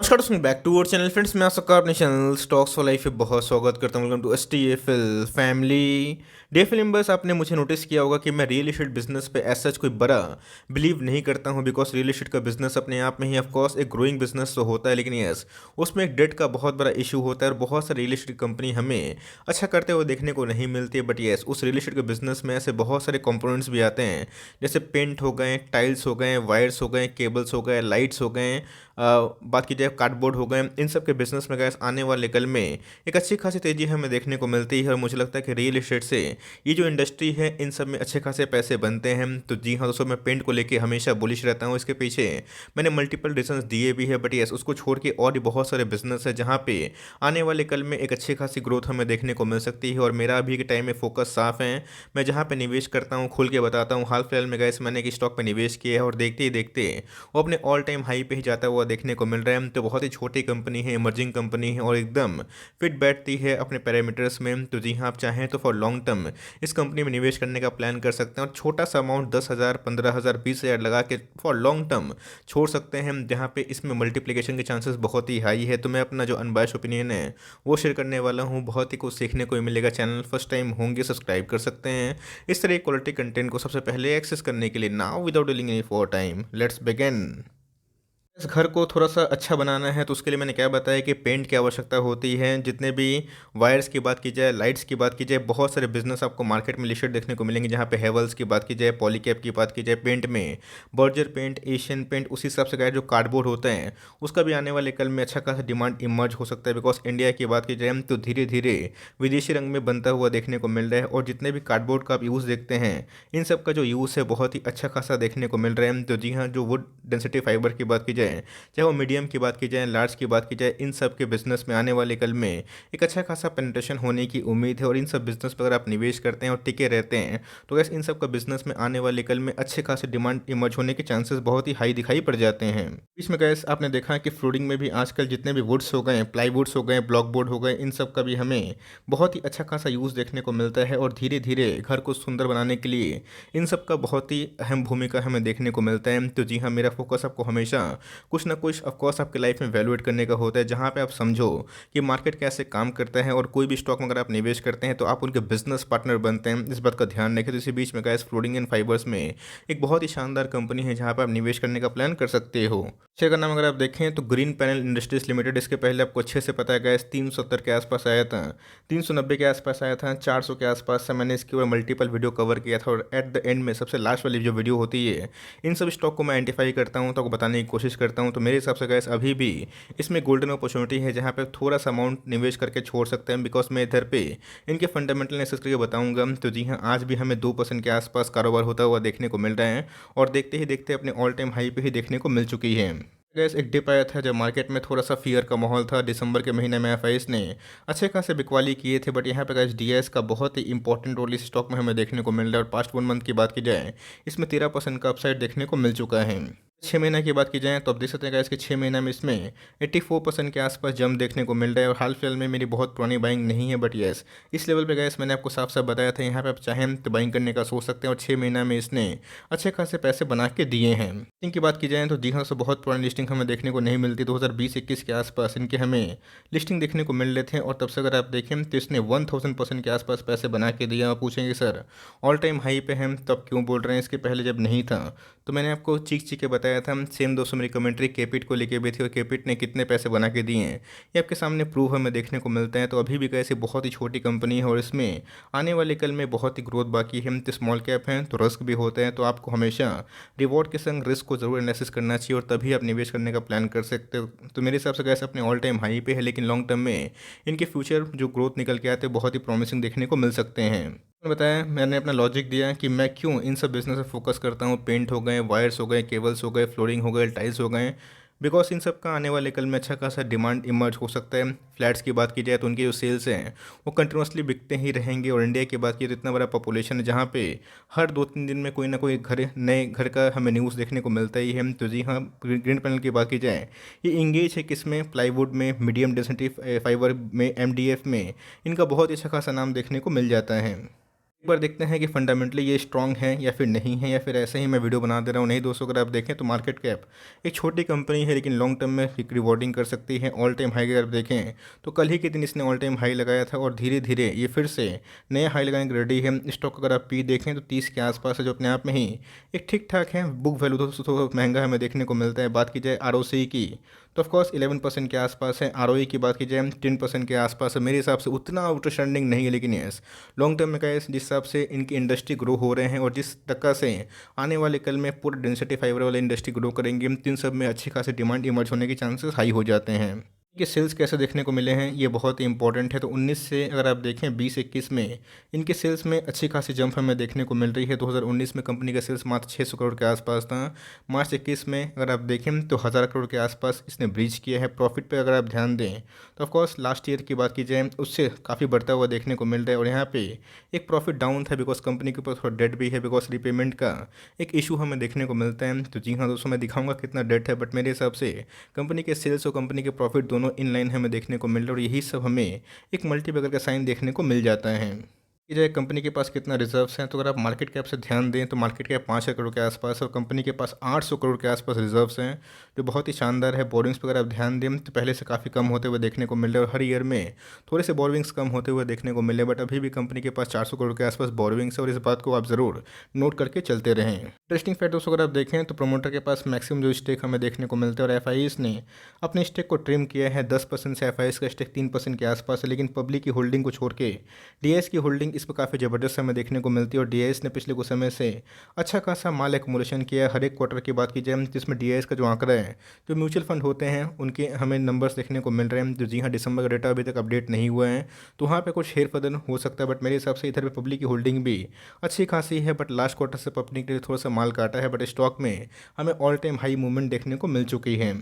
नमस्कार दोस्तों, back to our channel friends. मैं आपका अपने चैनल स्टॉक्स फॉर लाइफ पे बहुत स्वागत करता हूँ। Welcome to STFL family. डेफिल मेंबर्स, आपने मुझे नोटिस किया होगा कि मैं रियल एस्टेट बिजनेस पे एज सच कोई बड़ा बिलीव नहीं करता हूँ, बिकॉज रियल एस्टेट का बिजनेस अपने आप में ही ऑफकोर्स एक ग्रोइंग बिजनेस तो होता है, लेकिन यस उसमें एक डेट का बहुत बड़ा इशू होता है और बहुत सारे रियल एस्टेट कंपनी हमें अच्छा करते हुए देखने को नहीं मिलती है। बट यस, उस रियल एस्टेट के बिजनेस में ऐसे बहुत सारे कंपोनेंट्स भी आते हैं, जैसे पेंट हो गए, टाइल्स हो गए, वायर्स हो गए, केबल्स हो गए, लाइट्स हो गए, बात की जाए कार्डबोर्ड हो गए। इन सब के बिजनेस में गैस आने वाले कल में एक अच्छी खासी तेज़ी हमें देखने को मिलती है और मुझे लगता है कि रियल एस्टेट से ये जो इंडस्ट्री है, इन सब में अच्छे खासे पैसे बनते हैं। तो जी हाँ दोस्तों, मैं पेंट को लेके हमेशा बुलिश रहता हूँ। इसके पीछे मैंने मल्टीपल रीजंस दिए भी है, बट यस उसको छोड़ के और भी बहुत सारे बिजनेस है जहाँ पे आने वाले कल में एक अच्छी खासी ग्रोथ हमें देखने को मिल सकती है। और मेरा अभी के टाइम में फोकस साफ है। मैं जहाँ पे निवेश करता हूँ खुल के बताता हूँ। हाल फिलहाल में गैस मैंने एक स्टॉक पे निवेश किया है और देखते ही देखते वो अपने ऑल टाइम हाई पे ही जाता हुआ देखने को मिल रहा है। तो बहुत ही छोटी कंपनी है, इमर्जिंग कंपनी है और एकदम फिट बैठती है अपने पैरामीटर्स में। तो जी हाँ, आप चाहें तो फॉर लॉन्ग टर्म इस कंपनी में निवेश करने का प्लान कर सकते हैं और छोटा सा अमाउंट 10,000, 15,000, 20,000 लगा के फॉर लॉन्ग टर्म छोड़ सकते हैं, जहाँ पे इसमें मल्टीप्लिकेशन के चांसेस बहुत ही हाई है। तो मैं अपना जो अनबायस्ड ओपिनियन है वो शेयर करने वाला हूँ। बहुत ही कुछ सीखने को मिलेगा। चैनल फर्स्ट टाइम होंगे सब्सक्राइब कर सकते हैं इस तरह क्वालिटी कंटेंट को सबसे पहले एक्सेस करने के लिए। Now without dealing any for time, let's begin. इस घर को थोड़ा सा अच्छा बनाना है तो उसके लिए मैंने क्या बताया कि पेंट की आवश्यकता होती है। जितने भी वायर्स की बात की जाए, लाइट्स की बात की जाए, बहुत सारे बिजनेस आपको मार्केट में लिस्टेड देखने को मिलेंगे, जहाँ पे हेवल्स की बात की जाए, पॉलीकैब की बात की जाए, पेंट में बर्जर पेंट, एशियन पेंट, उसी हिसाब से क्या जो कार्डबोर्ड होता है उसका भी आने वाले कल में अच्छा खासा डिमांड इमर्ज हो सकता है। बिकॉज इंडिया की बात की जाए तो धीरे धीरे विदेशी रंग में बनता हुआ देखने को मिल रहा है और जितने भी कार्डबोर्ड का आप यूज़ देखते हैं, इन सब का जो यूज़ है बहुत ही अच्छा खासा देखने को मिल रहा है। तो जी हाँ, जो वुड डेंसिटी फाइबर की बात की जाए, चाहे वो मीडियम की बात की जाए, लार्ज की बात की जाए, इन सब के बिजनेस में आने वाले कल में एक अच्छा खासा पेनिट्रेशन होने की उम्मीद है। और इन सब बिजनेस पर अगर आप निवेश करते हैं और टिके रहते हैं तो गैस इन सब का बिजनेस में आने वाले कल में अच्छे खासे डिमांड इमर्ज होने के चांसेस बहुत ही हाई दिखाई पड़ जाते हैं। इसमें गैस आपने देखा कि फ्लोरिंग में भी आजकल जितने भी वुड्स हो गए, प्लाईवुड्स हो गए, ब्लॉक बोर्ड हो गए, इन सब का भी हमें बहुत ही अच्छा खासा यूज़ देखने को मिलता है। और धीरे धीरे घर को सुंदर बनाने के लिए इन सब का बहुत ही अहम भूमिका हमें देखने को मिलता है। तो जी हाँ, मेरा फोकस आपको हमेशा कुछ ना कुछ ऑफकोर्स आपके लाइफ में वैल्यूएट करने का होता है, जहाँ पे आप समझो कि मार्केट कैसे काम करता है और कोई भी स्टॉक में अगर आप निवेश करते हैं तो आप उनके बिजनेस पार्टनर बनते हैं। इस बात का ध्यान रखें। तो इसी बीच में गैस फ्लोरिंग एंड फाइबर्स में एक बहुत ही शानदार कंपनी है जहाँ पर आप निवेश करने का प्लान कर सकते हो। शेयर का नाम अगर आप देखें तो ग्रीन पैनल इंडस्ट्रीज लिमिटेड, इसके पहले आपको अच्छे से पता है गैस 370 के आसपास आया था, 390 के आसपास आया था, 400 के आसपास से मैंने इसके ऊपर मल्टीपल वीडियो कवर किया था। और एट द एंड में सबसे लास्ट वाली जो वीडियो होती है, इन सब स्टॉक को मैं आइडेंटिफाई करता हूँ तो आपको बताने की कोशिश करता हूँ। तो मेरे हिसाब से गैस अभी भी इसमें गोल्डन अपॉर्चुनिटी है जहाँ पे थोड़ा सा अमाउंट निवेश करके छोड़ सकते हैं। बिकॉज मैं इधर पे इनके फंडामेंटल एनालिसिस करके बताऊंगा। तो जी हाँ, आज भी हमें 2% के आसपास कारोबार होता हुआ देखने को मिल रहा है और देखते ही देखते अपने ऑल टाइम हाई पे ही देखने को मिल चुकी है। गैस एक डिप आया था जब मार्केट में थोड़ा सा फियर का माहौल था। दिसंबर के महीने में एफआईएस ने अच्छे खासे बिकवाली किए थे, बट यहाँ पे गैस डीएस का बहुत ही इंपॉर्टेंट रोल इस स्टॉक में हमें देखने को मिल रहा है। और पास्ट 1 मंथ की बात की जाए, इसमें 13% का अपसाइड देखने को मिल चुका है। 6 महीने की बात की जाए तो आप देख सकते हैं इसके 6 महीने में इसमें 84% के आसपास जंप देखने को मिल रहा है। और हाल फिलहाल में मेरी बहुत पुरानी बाइंग नहीं है, बट यस इस लेवल पे गैस मैंने आपको साफ साफ बताया था, यहाँ पे आप चाहें तो बाइंग करने का सोच सकते हैं। और 6 महीना में इसने अच्छे खासे पैसे बना के दिए हैं। लिस्टिंग की बात की जाए तो जी हाँ, बहुत पुरानी लिस्टिंग हमें देखने को नहीं मिलती। 2020-21 के आसपास इनके हमें लिस्टिंग देखने को मिल रहे थे और तब से अगर आप देखें तो इसने 1000% के आसपास पैसे बना के दिया। आप पूछेंगे सर ऑल टाइम हाई पे हम तब क्यों बोल रहे हैं, इसके पहले जब नहीं था तो मैंने आपको चीख चीख के बताया था। सेम दोस्तों मेरी कमेंट्री केपिट को लेके भी थी और केपिट ने कितने पैसे बना के दिए हैं ये आपके सामने प्रूफ हमें देखने को मिलता है। तो अभी भी कैसे बहुत ही छोटी कंपनी है और इसमें आने वाले कल में बहुत ही ग्रोथ बाकी है। तो स्मॉल कैप है तो रिस्क भी होता है, तो आपको हमेशा रिवॉर्ड के संग रिस्क को जरूर एनालिसिस करना चाहिए और तभी आप निवेश करने का प्लान कर सकते हो। तो मेरे हिसाब से कैसे अपने ऑल टाइम हाई पे है, लेकिन लॉन्ग टर्म में इनके फ्यूचर जो ग्रोथ निकल के आते हैं बहुत ही प्रॉमिसिंग देखने को मिल सकते हैं। मैंने बताया, मैंने अपना लॉजिक दिया कि मैं क्यों इन सब बिजनेस पे फोकस करता हूँ। पेंट हो गए, वायर्स हो गए, केबल्स हो गए, फ्लोरिंग हो गए, टाइल्स हो गए, बिकॉज इन सब का आने वाले कल में अच्छा खासा डिमांड इमर्ज हो सकता है। फ्लैट्स की बात की जाए तो उनके जो सेल्स हैं वो कंटिन्यूसली बिकते ही रहेंगे। और इंडिया की बात की तो इतना बड़ा पॉपुलेशन है जहाँ पे हर 2-3 दिन में कोई ना कोई घर, नए घर का हमें न्यूज़ देखने को मिलता ही है। तो जी हाँ, ग्रीन पैनल की बात की जाए, ये इंगेज है किसमें, प्लाईवुड में, मीडियम डेंसिटी फाइबर में, एमडीएफ में, इनका बहुत ही अच्छा खासा नाम देखने को मिल जाता है। एक बार देखते हैं कि फंडामेंटली ये स्ट्रांग है या फिर नहीं है, या फिर ऐसे ही मैं वीडियो बना दे रहा हूँ। नहीं दोस्तों, अगर आप देखें तो मार्केट कैप एक छोटी कंपनी है, लेकिन लॉन्ग टर्म में रिवॉर्डिंग कर सकती है। ऑल टाइम हाई अगर आप देखें तो कल ही के दिन इसने ऑल टाइम हाई लगाया था और धीरे धीरे ये फिर से नया हाई लगाने की रेडी है। स्टॉक अगर आप पी देखें तो 30 के आसपास है, जो अपने आप में ही एक ठीक ठाक है। बुक वैल्यू तो थोड़ा महंगा हमें देखने को मिलता है। बात की जाए आरओसी की तो ऑफकोर्स 11% के आसपास है। आरओई की बात की जाए 10% के आसपास है। मेरे हिसाब से उतना आउटस्टैंडिंग नहीं है, लेकिन यस लॉन्ग टर्म में क्या है, जिस हिसाब से इनकी इंडस्ट्री ग्रो हो रहे हैं और जिस टक्का से आने वाले कल में पूरे डेंसिटी फाइबर वाले इंडस्ट्री ग्रो करेंगे, तीन सब में अच्छी खासी डिमांड इमर्ज होने के चांसेस हाई हो जाते हैं। कि सेल्स कैसे देखने को मिले हैं, ये बहुत ही इंपॉर्टेंट है। तो 19 से अगर आप देखें 20-21 में इनके सेल्स में अच्छी खासी जंप हमें देखने को मिल रही है। 2019 में कंपनी का सेल्स मात्र 600 करोड़ के आसपास था। मार्च 21 में अगर आप देखें तो 1000 करोड़ के आसपास इसने ब्रीच किया है। प्रॉफिट पे अगर आप ध्यान दें तो ऑफकोर्स लास्ट ईयर की बात की जाए उससे काफ़ी बढ़ता हुआ देखने को मिल रहा है। और यहाँ पे एक प्रॉफिट डाउन था बिकॉज कंपनी के ऊपर थोड़ा डेट भी है, बिकॉज रिपेमेंट का एक इशू हमें देखने को मिलता है। तो जी हाँ दोस्तों, मैं दिखाऊंगा कितना डेट है, बट मेरे हिसाब से कंपनी के सेल्स और कंपनी के प्रॉफिट दोनों इन लाइन हमें देखने को मिल रहा है, और यही सब हमें एक मल्टीबैगर का साइन देखने को मिल जाता है। कि जाए कंपनी के पास कितना रिजर्व्स हैं, तो अगर आप मार्केट कैप से ध्यान दें तो मार्केट कैप 5 करोड़ के आसपास है और कंपनी के पास 800 करोड़ के आसपास रिजर्व्स हैं, जो बहुत ही शानदार है। बोरिंग्स पर अगर आप ध्यान दें तो पहले से काफ़ी कम होते हुए देखने को मिल रहे हैं, और हर ईयर में थोड़े से बोरिंग्स कम होते हुए देखने को मिले, बट अभी भी कंपनी के पास 400 करोड़ के आसपास बोरिंग्स है, और इस बात को आप ज़रूर नोट करके चलते रहें। इंटरेस्टिंग फैक्ट दोस्तों, अगर आप देखें तो प्रमोटर के पास मैक्सिमम जो स्टेक हमें देखने को मिलता है, और एफ ने अपने स्टेक को ट्रिम किया है। 10% से एफ का स्टेक 3% के आसपास है, लेकिन पब्लिक की होल्डिंग को छोड़ के डी की होल्डिंग इस पर काफ़ी ज़बरदस्त हमें देखने को मिलती है। और डीआईएस ने पिछले कुछ समय से अच्छा खासा माल एक्मुलेशन किया है। हर एक क्वार्टर की बात की जाए जिसमें डीआईएस का जो आंकड़ा है, जो म्यूचुअल फंड होते हैं उनके हमें नंबर्स देखने को मिल रहे हैं। तो जी हाँ, दिसंबर का डेटा अभी तक अपडेट नहीं हुआ है, तो वहाँ पे कुछ हेर बदल हो सकता है, बट मेरे हिसाब से इधर पे पब्लिक की होल्डिंग भी अच्छी खासी है। बट लास्ट क्वार्टर से पब्लिक के लिए थोड़ा सा माल काटा है, बट स्टॉक में हमें ऑल टाइम हाई मूवमेंट देखने को मिल चुकी है।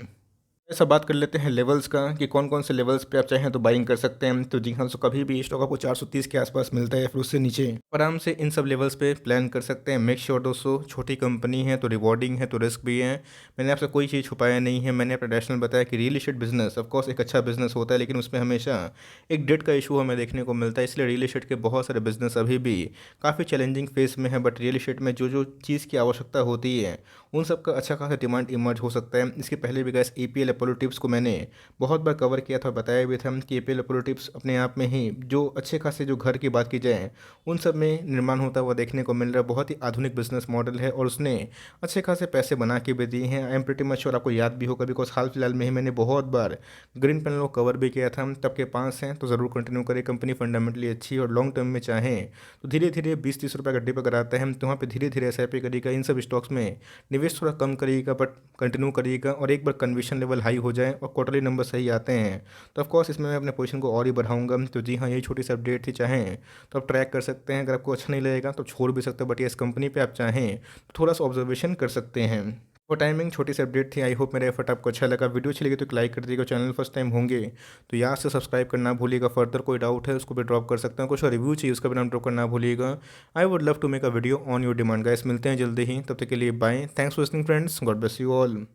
ऐसा बात कर लेते हैं लेवल्स का कि कौन कौन से लेवल्स पे आप चाहें तो बाइंग कर सकते हैं। तो जी हाँ, तो कभी भी स्टॉक आपको 430 के आसपास मिलता है, फिर उससे नीचे आराम से इन सब लेवल्स पे प्लान कर सकते हैं। मेक श्योर दोस्तों, छोटी कंपनी है तो रिवॉर्डिंग है तो रिस्क भी है। मैंने आपसे कोई चीज़ छुपाया नहीं है। मैंने अपना रैशनल बताया कि रियल एस्टेट बिजनेस ऑफकोर्स एक अच्छा बिजनेस होता है, लेकिन उसमें हमेशा एक डेट का इशू हमें देखने को मिलता है। इसलिए रियल एस्टेट के बहुत सारे बिजनेस अभी भी काफ़ी चैलेंजिंग फेस में है, बट रियल एस्टेट में जो जो चीज़ की आवश्यकता होती है उन सब का अच्छा खासा डिमांड इमर्ज हो सकता है। इसके पहले भी गैस ईपीएल अपोलो टिप्स को मैंने बहुत बार कवर किया था, बताया भी था कि ईपीएल अपोलो टिप्स अपने आप में ही जो अच्छे खासे जो घर की बात की जाए उन सब में निर्माण होता हुआ देखने को मिल रहा है। बहुत ही आधुनिक बिजनेस मॉडल है और उसने अच्छे खासे पैसे बना के भी दिए हैं। I am pretty much sure आपको याद भी होगा, बिकॉज हाल फिलहाल में ही मैंने बहुत बार ग्रीन पैनल को कवर भी किया था। तब के पास हैं तो ज़रूर कंटिन्यू करें। कंपनी फंडामेंटली अच्छी है और लॉन्ग टर्म में चाहें तो धीरे धीरे 20-30 रुपये का डिप अगर आता है तो वहाँ पे धीरे धीरे एसआईपी करिएगा। इन सब स्टॉक्स में निवेश थोड़ा कम करिएगा, बट कंटिन्यू करिएगा। और एक बार कन्विशन लेवल हाई हो जाए और क्वार्टरली नंबर सही आते हैं तो ऑफकोर्स इसमें मैं अपने पोजीशन को और ही बढ़ाऊंगा। तो जी हाँ, यही छोटी सी अपडेट थी। चाहें तो आप ट्रैक कर सकते हैं, अगर आपको अच्छा नहीं लगेगा तो छोड़ भी सकते हैं, बट ये इस कंपनी पे आप चाहें तो थोड़ा सा ऑब्जर्वेशन कर सकते हैं। वो टाइमिंग छोटी सी अपडेट थी। आई होप मेरा एफर्ट आपको अच्छा लगा। वीडियो अच्छी लगी तो एक लाइक कर दीजिएगा। चैनल फर्स्ट टाइम होंगे तो यहाँ से सब्सक्राइब करना भूलिएगा। फर्दर कोई डाउट है उसको भी ड्रॉप कर सकते हैं। कुछ रिव्यू चाहिए उसका भी नाम ड्रॉप करना भूलिएगा। I would love to make a video on your demand guys. मिलते हैं जल्दी ही, तब तक के लिए bye. Thanks for listening friends, God bless you all.